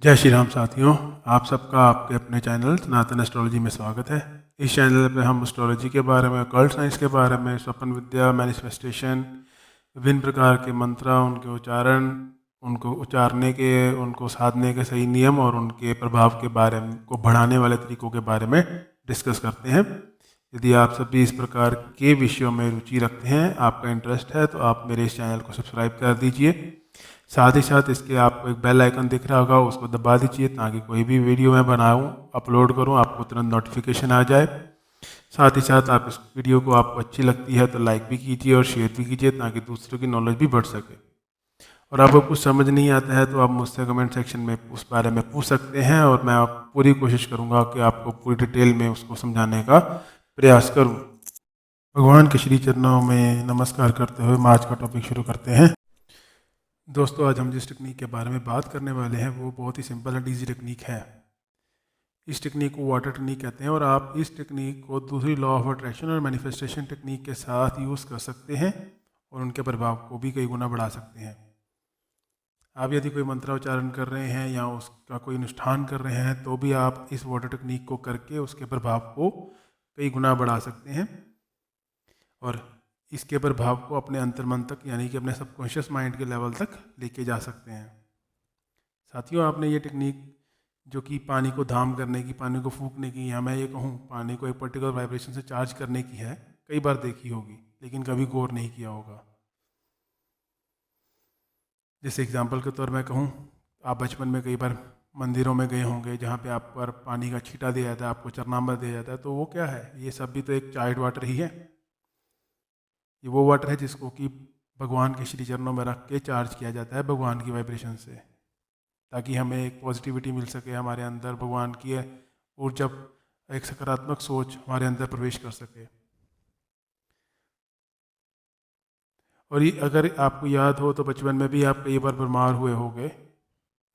जय श्री राम साथियों, आप सबका आपके अपने चैनल सनातन एस्ट्रोलॉजी में स्वागत है। इस चैनल पे हम एस्ट्रोलॉजी के बारे में, ऑकल्ट साइंस के बारे में, स्वप्न विद्या, मैनिफेस्टेशन, विभिन्न प्रकार के मंत्र, उनके उच्चारण, उनको उच्चारने के, उनको साधने के सही नियम और उनके प्रभाव के बारे में, को बढ़ाने वाले तरीकों के बारे में डिस्कस करते हैं। यदि आप सभी इस प्रकार के विषयों में रुचि रखते हैं, आपका इंटरेस्ट है, तो आप मेरे इस चैनल को सब्सक्राइब कर दीजिए। साथ ही साथ इसके आपको एक बेल आइकन दिख रहा होगा, उसको दबा दीजिए ताकि कोई भी वीडियो मैं बनाऊं, अपलोड करूं, आपको तुरंत नोटिफिकेशन आ जाए। साथ ही साथ आप इस वीडियो को आपको अच्छी लगती है तो लाइक भी कीजिए और शेयर भी कीजिए ताकि दूसरों की नॉलेज भी बढ़ सके। और आपको कुछ समझ नहीं आता है तो आप मुझसे कमेंट सेक्शन में उस बारे में पूछ सकते हैं और मैं पूरी कोशिश करूँगा कि आपको पूरी डिटेल में उसको समझाने का प्रयास करूँ। भगवान के श्री चरणों में नमस्कार करते हुए हम आज का टॉपिक शुरू करते हैं। दोस्तों, आज हम जिस टेक्निक के बारे में बात करने वाले हैं वो बहुत ही सिंपल एंड ईजी टेक्निक है। इस टेक्निक को वाटर टेक्निक कहते हैं और आप इस टेक्निक को दूसरी लॉ ऑफ अट्रैक्शन और मैनिफेस्टेशन टेक्निक के साथ यूज़ कर सकते हैं और उनके प्रभाव को भी कई गुना बढ़ा सकते हैं। आप यदि कोई मंत्रोच्चारण कर रहे हैं या उसका कोई अनुष्ठान कर रहे हैं तो भी आप इस वाटर टेक्निक को करके उसके प्रभाव को कई गुना बढ़ा सकते हैं और इसके प्रभाव को अपने अंतर्मन तक, यानी कि अपने सबकॉन्शियस माइंड के लेवल तक लेके जा सकते हैं। साथियों, आपने ये टेक्निक जो कि पानी को धाम करने की, पानी को फूंकने की, या मैं ये कहूँ पानी को एक पर्टिकुलर वाइब्रेशन से चार्ज करने की है, कई बार देखी होगी लेकिन कभी गौर नहीं किया होगा। जैसे एग्जाम्पल के तौर में कहूँ, आप बचपन में कई बार मंदिरों में गए होंगे जहाँ पे आप पर पानी का छींटा दिया जाता है, आपको चरनामृत दिया जाता है, तो वो क्या है? ये सब भी तो एक चाइल्ड वाटर ही है। ये वो वाटर है जिसको कि भगवान के श्री चरणों में रख के चार्ज किया जाता है भगवान की वाइब्रेशन से, ताकि हमें एक पॉजिटिविटी मिल सके, हमारे अंदर भगवान की ऊर्जा, एक सकारात्मक सोच हमारे अंदर प्रवेश कर सके। और ये अगर आपको याद हो तो बचपन में भी आप कई बार बीमार हुए होंगे।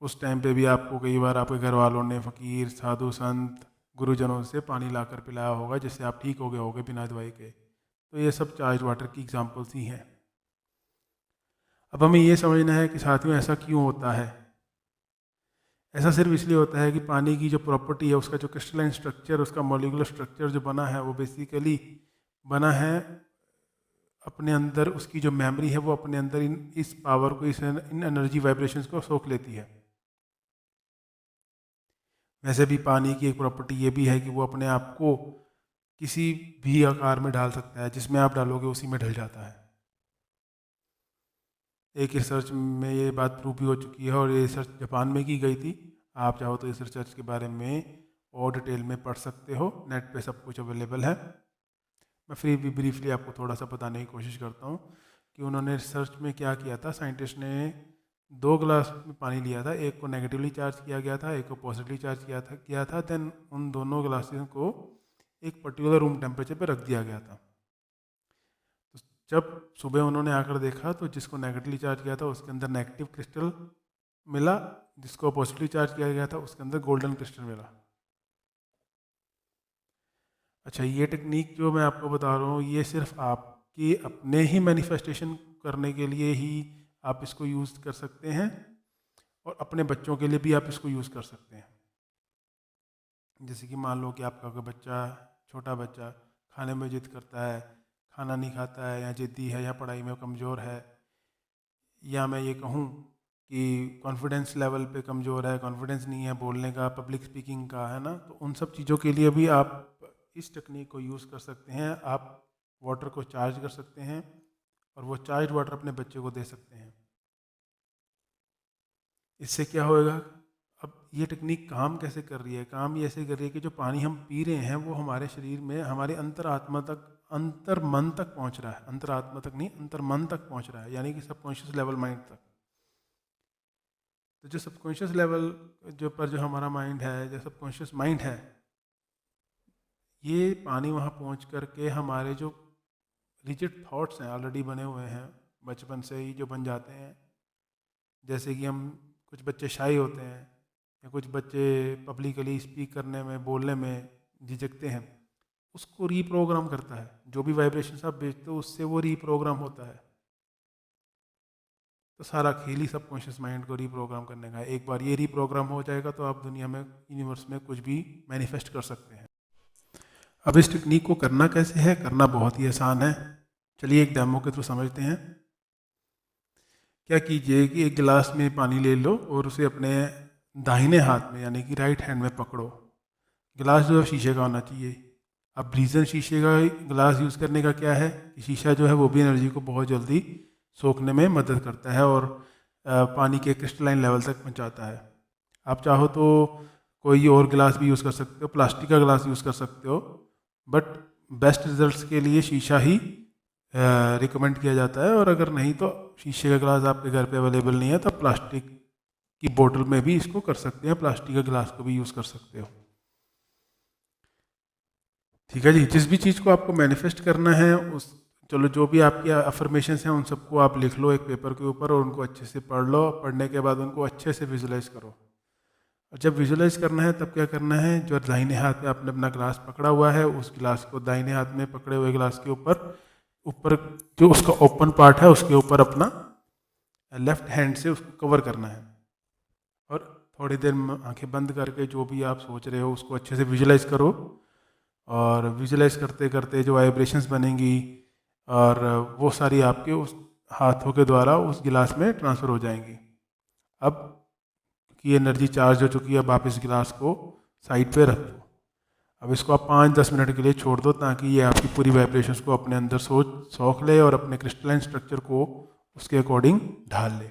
उस टाइम पे भी आपको कई बार आपके घर वालों ने, फकीर, साधु संत, गुरुजनों से पानी लाकर पिलाया होगा जिससे आप ठीक हो गए होगे बिना दवाई के। तो ये सब चार्ज वाटर की एग्जाम्पल्स ही हैं। अब हमें ये समझना है कि साथियों ऐसा क्यों होता है। ऐसा सिर्फ इसलिए होता है कि पानी की जो प्रॉपर्टी है, उसका जो क्रिस्टलाइन स्ट्रक्चर, उसका मॉलिक्यूलर स्ट्रक्चर जो बना है, वो बेसिकली बना है अपने अंदर, उसकी जो मेमोरी है वो अपने अंदर इस पावर को, इन एनर्जी वाइब्रेशंस को सोख लेती है। वैसे भी पानी की एक प्रॉपर्टी ये भी है कि वो अपने आप को किसी भी आकार में ढाल सकता है, जिसमें आप डालोगे उसी में ढल जाता है। एक रिसर्च में ये बात प्रूव भी हो चुकी है और ये रिसर्च जापान में की गई थी। आप चाहो तो इस रिसर्च के बारे में और डिटेल में पढ़ सकते हो, नेट पे सब कुछ अवेलेबल है। मैं फिर भी ब्रीफली आपको थोड़ा सा बताने की कोशिश करता हूँ कि उन्होंने रिसर्च में क्या किया था। साइंटिस्ट ने 2 गिलास में पानी लिया था, एक को नेगेटिवली चार्ज किया गया था, एक को पॉजिटिवली चार्ज किया था। देन उन दोनों गिलासेस को एक पर्टिकुलर रूम टेम्परेचर पर रख दिया गया था। तो जब सुबह उन्होंने आकर देखा तो जिसको नेगेटिवली चार्ज किया था उसके अंदर नेगेटिव क्रिस्टल मिला, जिसको पॉजिटिवली चार्ज किया गया था उसके अंदर गोल्डन क्रिस्टल मिला। अच्छा, ये टेक्निक जो मैं आपको बता रहा हूँ ये सिर्फ आपके अपने ही मैनिफेस्टेशन करने के लिए ही आप इसको यूज़ कर सकते हैं और अपने बच्चों के लिए भी आप इसको यूज़ कर सकते हैं। जैसे कि मान लो कि आपका कोई बच्चा, छोटा बच्चा खाने में जिद करता है, खाना नहीं खाता है, या जिद्दी है, या पढ़ाई में कमज़ोर है, या मैं ये कहूँ कि कॉन्फिडेंस लेवल पे कमज़ोर है, कॉन्फिडेंस नहीं है बोलने का, पब्लिक स्पीकिंग का, है ना, तो उन सब चीज़ों के लिए भी आप इस टेक्निक को यूज़ कर सकते हैं। आप वाटर को चार्ज कर सकते हैं और वो चार्ज वाटर अपने बच्चे को दे सकते हैं। इससे क्या होएगा? अब ये टेक्निक काम कैसे कर रही है? काम ये ऐसे कर रही है कि जो पानी हम पी रहे हैं वो हमारे शरीर में, हमारे अंतरात्मा तक, अंतर मन तक पहुंच रहा है। अंतरात्मा तक नहीं, अंतर मन तक पहुंच रहा है, यानी कि सबकॉन्शियस लेवल माइंड तक। तो जो सबकॉन्शियस लेवल जो हमारा माइंड है, जो सबकॉन्शियस माइंड है, ये पानी वहाँ पहुँच करके हमारे जो रिजिड थॉट्स हैं, ऑलरेडी बने हुए हैं, बचपन से ही जो बन जाते हैं। जैसे कि हम, कुछ बच्चे शाई होते हैं या कुछ बच्चे पब्लिकली स्पीक करने में, बोलने में झिझकते हैं, उसको रीप्रोग्राम करता है। जो भी वाइब्रेशन आप भेजते हो उससे वो रीप्रोग्राम होता है। तो सारा खेल ही सबकॉन्शियस माइंड को रीप्रोग्राम करने का है। एक बार ये रीप्रोग्राम हो जाएगा तो आप दुनिया में, यूनिवर्स में कुछ भी मैनिफेस्ट कर सकते हैं। अब इस टेक्निक को करना कैसे है? करना बहुत ही आसान है। चलिए एक डेमो के थ्रू समझते हैं। क्या कीजिए कि एक गिलास में पानी ले लो और उसे अपने दाहिने हाथ में यानी कि राइट हैंड में पकड़ो। गिलास जो है शीशे का होना चाहिए। अब रीज़न शीशे का गिलास यूज़ करने का क्या है कि शीशा जो है वो भी एनर्जी को बहुत जल्दी सोखने में मदद करता है और पानी के क्रिस्टलाइन लेवल तक पहुंचाता है। आप चाहो तो कोई और गिलास भी यूज़ कर सकते हो, प्लास्टिक का गिलास यूज़ कर सकते हो, बट बेस्ट रिजल्ट्स के लिए शीशा ही रिकमेंड किया जाता है। और अगर नहीं तो शीशे का गिलास आपके घर पे अवेलेबल नहीं है तो प्लास्टिक की बोतल में भी इसको कर सकते हैं, प्लास्टिक का गिलास को भी यूज़ कर सकते हो। ठीक है जी। जिस भी चीज़ को आपको मैनिफेस्ट करना है, उस चलो जो भी आपकी अफर्मेशंस हैं उन सबको आप लिख लो एक पेपर के ऊपर और उनको अच्छे से पढ़ लो। पढ़ने के बाद उनको अच्छे से विजुलाइज करो। और जब विजुलाइज करना है तब क्या करना है, जो दाहिने हाथ में आपने अपना गिलास पकड़ा हुआ है उस गिलास को दाहिने हाथ में पकड़े हुए गिलास के ऊपर ऊपर जो उसका ओपन पार्ट है उसके ऊपर अपना लेफ्ट हैंड से उसको कवर करना है। और थोड़ी देर आंखें बंद करके जो भी आप सोच रहे हो उसको अच्छे से विजुलाइज करो। और विजुलाइज करते करते जो वाइब्रेशंस बनेंगी और वो सारी आपके उस हाथों के द्वारा उस गिलास में ट्रांसफ़र हो जाएंगी। अब कि एनर्जी चार्ज हो चुकी है, अब आप इस गिलास को साइड पे रख दो। अब इसको आप 5-10 मिनट के लिए छोड़ दो ताकि ये आपकी पूरी वाइब्रेशंस को अपने अंदर सोख ले और अपने क्रिस्टलाइन स्ट्रक्चर को उसके अकॉर्डिंग ढाल ले।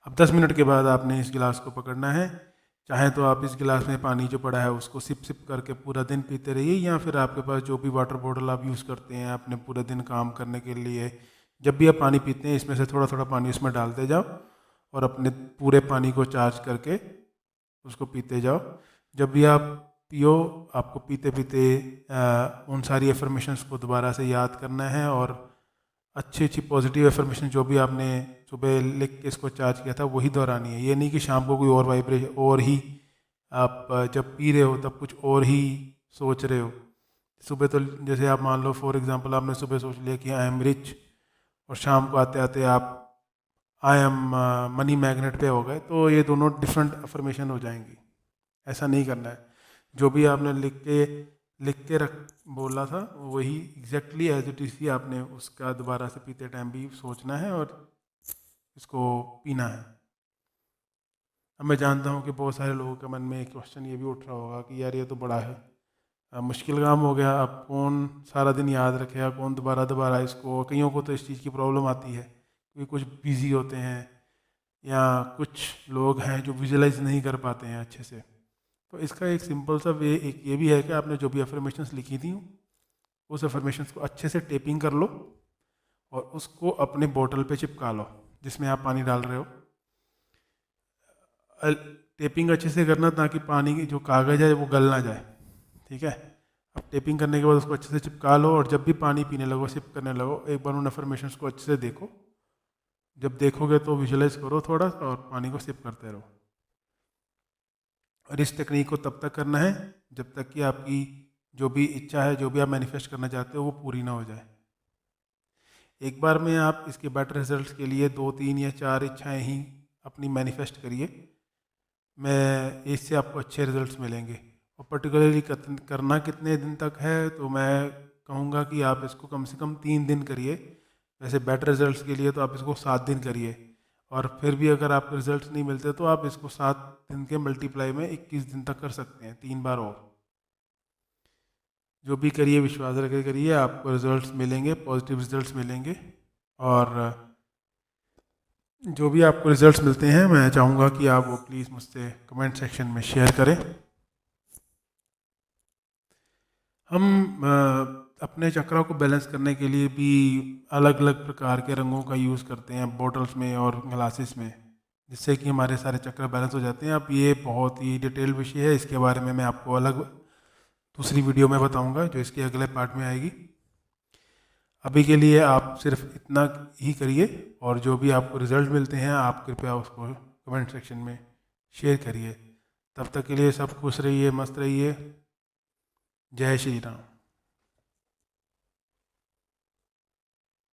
अब 10 मिनट के बाद आपने इस गिलास को पकड़ना है। चाहे तो आप इस गिलास में पानी जो पड़ा है उसको सिप सिप करके पूरा दिन पीते रहिए, या फिर आपके पास जो भी वाटर बॉटल आप यूज़ करते हैं अपने पूरे दिन काम करने के लिए, जब भी आप पानी पीते हैं इसमें से थोड़ा थोड़ा पानी उसमें डालते जाओ और अपने पूरे पानी को चार्ज करके उसको पीते जाओ। जब भी आप पियो आपको पीते पीते उन सारी एफर्मेशंस को दोबारा से याद करना है और अच्छी अच्छी पॉजिटिव एफर्मेशन जो भी आपने सुबह लिख के इसको चार्ज किया था वही दोहरानी है। ये नहीं कि शाम को कोई और वाइब्रेशन और ही आप जब पी रहे हो तब कुछ और ही सोच रहे हो। सुबह तो जैसे आप मान लो फॉर एग्जांपल आपने सुबह सोच लिया कि आई एम रिच और शाम को आते आते आप आई एम मनी मैग्नेट पे हो गए, तो ये दोनों डिफरेंट अफर्मेशन हो जाएंगी। ऐसा नहीं करना है। जो भी आपने लिख के रख बोला था वही एग्जैक्टली एज इट इज ही आपने उसका दोबारा से पीते टाइम भी सोचना है और इसको पीना है। अब मैं जानता हूँ कि बहुत सारे लोगों के मन में एक क्वेश्चन ये भी उठ रहा होगा कि यार ये तो बड़ा है, मुश्किल काम हो गया, अब कौन सारा दिन याद रखेगा, कौन दोबारा दोबारा इसको। कईयों को तो इस चीज़ की प्रॉब्लम आती है क्योंकि कुछ बिजी होते हैं या कुछ लोग हैं जो विजुलाइज नहीं कर पाते हैं अच्छे से। तो इसका एक सिंपल सा वे एक ये भी है कि आपने जो भी अफर्मेशंस लिखी थी उस अफर्मेशंस को अच्छे से टेपिंग कर लो और उसको अपने बोतल पे चिपका लो जिसमें आप पानी डाल रहे हो। टेपिंग अच्छे से करना ताकि पानी की जो कागज़ है वो गल ना जाए। ठीक है। अब टेपिंग करने के बाद उसको अच्छे से चिपका लो और जब भी पानी पीने लगो, सिप करने लगो, एक बार उन अफर्मेशंस को अच्छे से देखो। जब देखोगे तो विजुलाइज करो थोड़ा सा और पानी को सिप करते रहो। और इस टेक्निक को तब तक करना है जब तक कि आपकी जो भी इच्छा है, जो भी आप मैनिफेस्ट करना चाहते हो वो पूरी ना हो जाए। एक बार में आप इसके बेटर रिजल्ट्स के लिए 2-3 या 4 इच्छाएं ही अपनी मैनिफेस्ट करिए। मैं इससे आपको अच्छे रिजल्ट्स मिलेंगे। और पर्टिकुलरली करना कितने दिन तक है तो मैं कहूँगा कि आप इसको कम से कम 3 दिन करिए। वैसे बेटर रिजल्ट्स के लिए तो आप इसको 7 दिन करिए। और फिर भी अगर आपको रिजल्ट्स नहीं मिलते तो आप इसको 7 दिन के मल्टीप्लाई में 21 दिन तक कर सकते हैं, 3 बार और। जो भी करिए विश्वास रखे करिए, आपको रिजल्ट्स मिलेंगे, पॉजिटिव रिजल्ट्स मिलेंगे। और जो भी आपको रिजल्ट्स मिलते हैं मैं चाहूँगा कि आप वो प्लीज़ मुझसे कमेंट सेक्शन में शेयर करें। हम अपने चक्रा को बैलेंस करने के लिए भी अलग अलग प्रकार के रंगों का यूज़ करते हैं बॉटल्स में और ग्लासेस में, जिससे कि हमारे सारे चक्र बैलेंस हो जाते हैं। अब ये बहुत ही डिटेल विषय है, इसके बारे में मैं आपको अलग दूसरी वीडियो में बताऊंगा जो इसके अगले पार्ट में आएगी। अभी के लिए आप सिर्फ इतना ही करिए और जो भी आपको रिजल्ट मिलते हैं आप कृपया उसको कमेंट सेक्शन में शेयर करिए। तब तक के लिए सब खुश रहिए, मस्त रहिए। जय श्री राम।